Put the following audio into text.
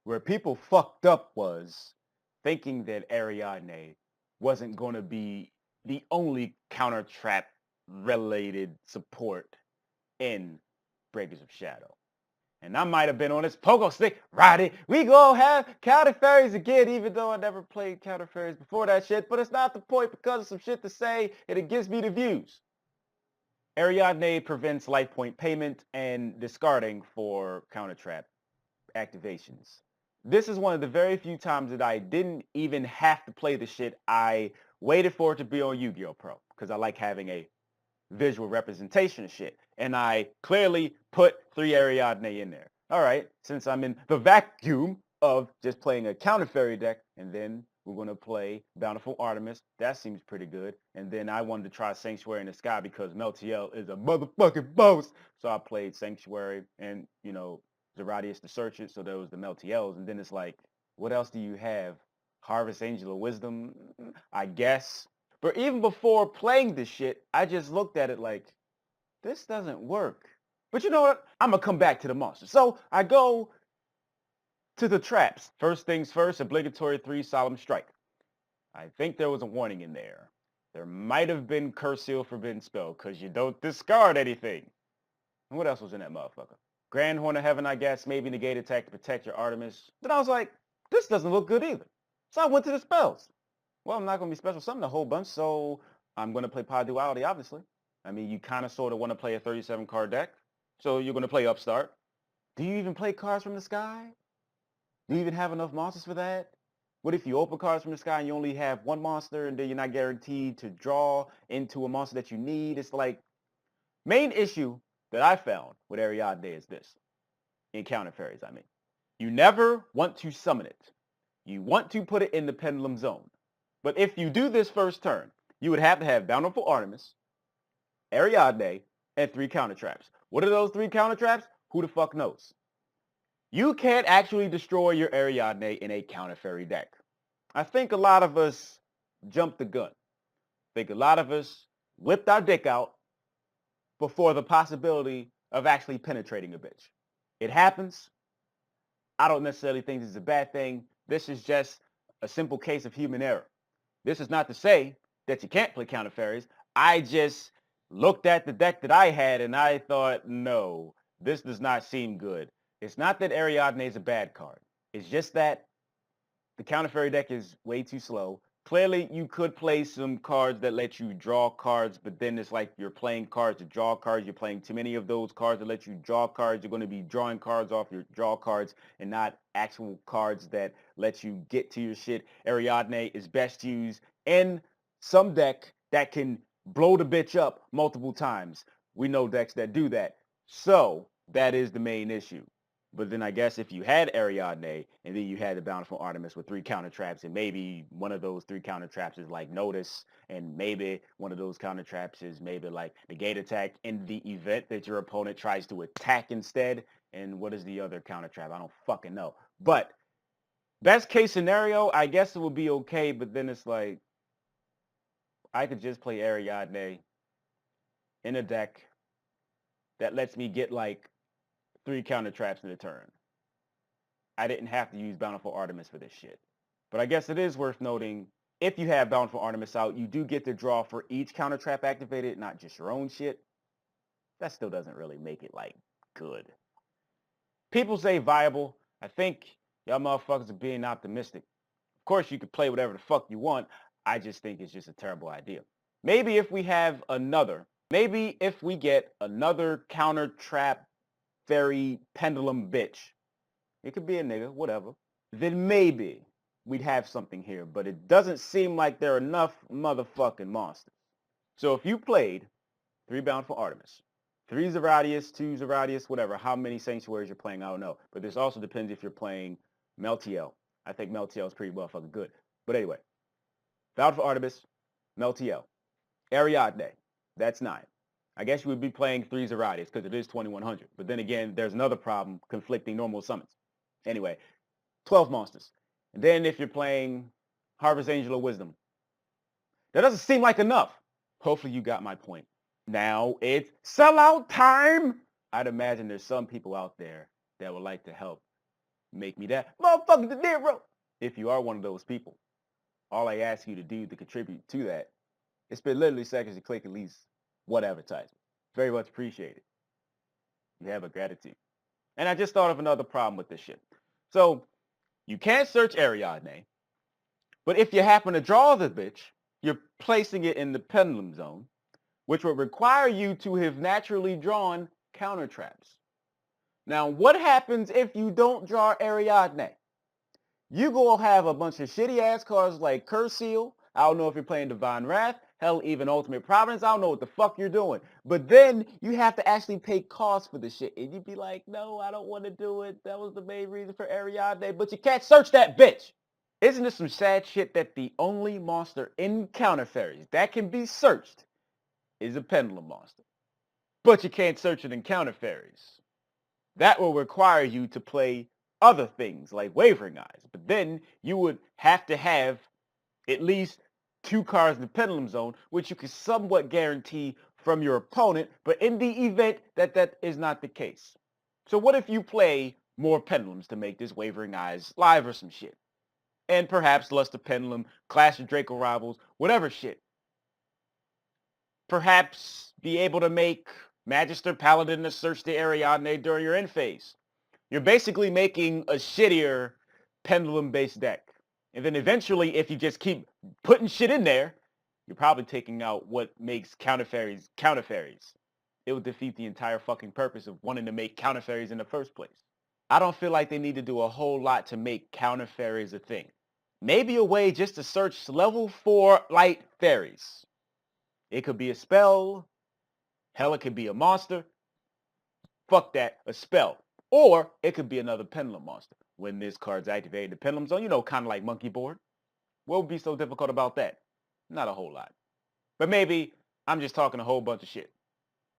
Where people fucked up was thinking that Ariadne wasn't going to be the only counter trap related support in Breakers of Shadow. And I might have been on this pogo stick, Roddy. We go have Counter Fairies again, even though I never played Counter Fairies before that shit. But it's not the point because of some shit to say and it gives me the views. Ariadne prevents life point payment and discarding for counter trap activations. This is one of the very few times that I didn't even have to play the shit. I waited for it to be on Yu-Gi-Oh! Pro because I like having a visual representation of shit. And I clearly put 3 Ariadne in there. All right, since I'm in the vacuum of just playing a counter fairy deck, and then we're going to play Bountiful Artemis. That seems pretty good. And then I wanted to try Sanctuary in the Sky because Meltiel is a motherfucking boss. So I played Sanctuary and, Zeradius to search it. So there was the Meltiels. And then it's like, what else do you have? Harvest Angel of Wisdom, I guess. But even before playing this shit, I just looked at it like, this doesn't work. But you know what? I'm going to come back to the monster. So I go to the traps. First things first, obligatory 3 Solemn Strike. I think there was a warning in there. There might have been Curse Seal Forbidden Spell, because you don't discard anything. And what else was in that motherfucker? Grand Horn of Heaven, I guess, maybe negate attack to protect your Artemis. Then I was like, this doesn't look good either. So I went to the spells. Well, I'm not going to be special summon a whole bunch, so I'm going to play Pod Duality, obviously. I mean, you kind of sort of want to play a 37 card deck, so you're going to play Upstart. Do you even play cards from the sky? Do you even have enough monsters for that? What if you open cards from the sky and you only have one monster and then you're not guaranteed to draw into a monster that you need? It's like, main issue that I found with Ariadne is this. In Counter Fairies, I mean. You never want to summon it. You want to put it in the pendulum zone. But if you do this first turn, you would have to have Bountiful Artemis, Ariadne, and 3 counter traps. What are those 3 counter traps? Who the fuck knows? You can't actually destroy your Ariadne in a counter fairy deck. I think a lot of us jumped the gun. I think a lot of us whipped our dick out before the possibility of actually penetrating a bitch. It happens. I don't necessarily think this is a bad thing. This is just a simple case of human error. This is not to say that you can't play Counter Fairies. I just looked at the deck that I had and I thought, no, this does not seem good. It's not that Ariadne is a bad card. It's just that the Counter Fairy deck is way too slow. Clearly, you could play some cards that let you draw cards, but then it's like you're playing cards to draw cards. You're playing too many of those cards that let you draw cards. You're going to be drawing cards off your draw cards and not actual cards that let you get to your shit. Ariadne is best used in some deck that can blow the bitch up multiple times. We know decks that do that. So that is the main issue. But then I guess if you had Ariadne and then you had the Bountiful Artemis with 3 counter traps, and maybe one of those 3 counter traps is like Notice, and maybe one of those counter traps is maybe like Negate Attack in the event that your opponent tries to attack instead. And what is the other counter trap? I don't fucking know. But best case scenario, I guess it would be okay, but then it's like I could just play Ariadne in a deck that lets me get like 3 counter traps in a turn. I didn't have to use Bountiful Artemis for this shit. But I guess it is worth noting, if you have Bountiful Artemis out, you do get to draw for each counter trap activated, not just your own shit. That still doesn't really make it, like, good. People say viable. I think y'all motherfuckers are being optimistic. Of course, you could play whatever the fuck you want. I just think it's just a terrible idea. Maybe if we have another, maybe if we get another counter trap fairy pendulum bitch, it could be a nigga, whatever, then maybe we'd have something here. But it doesn't seem like there are enough motherfucking monsters. So if you played 3 Bountiful Artemis, 3 Zeradius, 2 Zeradius, whatever, how many Sanctuaries you're playing, I don't know. But this also depends if you're playing Meltiel. I think Meltiel is pretty well fucking good. But anyway, Bountiful Artemis, Meltiel, Ariadne, that's 9. I guess you would be playing 3 Zeradius because it is 2100. But then again, there's another problem, conflicting normal summons. Anyway, 12 monsters. And then if you're playing Harvest Angel of Wisdom, that doesn't seem like enough. Hopefully you got my point. Now it's sellout time. I'd imagine there's some people out there that would like to help Make me that motherfucker De Niro. If you are one of those people, all I ask you to do to contribute to that is spend literally seconds to click at least one advertisement. Very much appreciated. You have a gratitude. And I just thought of another problem with this shit. So you can't search Ariadne, but if you happen to draw the bitch, you're placing it in the pendulum zone, which would require you to have naturally drawn counter traps. Now, what happens if you don't draw Ariadne? You gonna have a bunch of shitty ass cards like Curse Seal. I don't know if you're playing Divine Wrath. Hell, even Ultimate Providence. I don't know what the fuck you're doing. But then you have to actually pay costs for the shit. And you'd be like, no, I don't want to do it. That was the main reason for Ariadne. But you can't search that bitch. Isn't this some sad shit that the only monster in Counter Fairies that can be searched is a Pendulum monster? But you can't search it in Counter Fairies. That will require you to play other things like Wavering Eyes. But then you would have to have at least 2 cards in the Pendulum Zone, which you can somewhat guarantee from your opponent. But in the event that that is not the case. So what if you play more Pendulums to make this Wavering Eyes live or some shit? And perhaps Lust of Pendulum, Clash of Draco Rivals, whatever shit. Perhaps be able to make Magister Paladin to search the Ariadne during your end phase. You're basically making a shittier Pendulum-based deck. And then eventually, if you just keep putting shit in there, you're probably taking out what makes Counter Fairies Counter Fairies. It would defeat the entire fucking purpose of wanting to make Counter Fairies in the first place. I don't feel like they need to do a whole lot to make Counter Fairies a thing. Maybe a way just to search level 4 light fairies. It could be a spell. Hell, it could be a monster. Fuck that, a spell. Or it could be another Pendulum monster. When this card's activated, the Pendulum Zone, kind of like Monkey Board. What would be so difficult about that? Not a whole lot. But maybe I'm just talking a whole bunch of shit.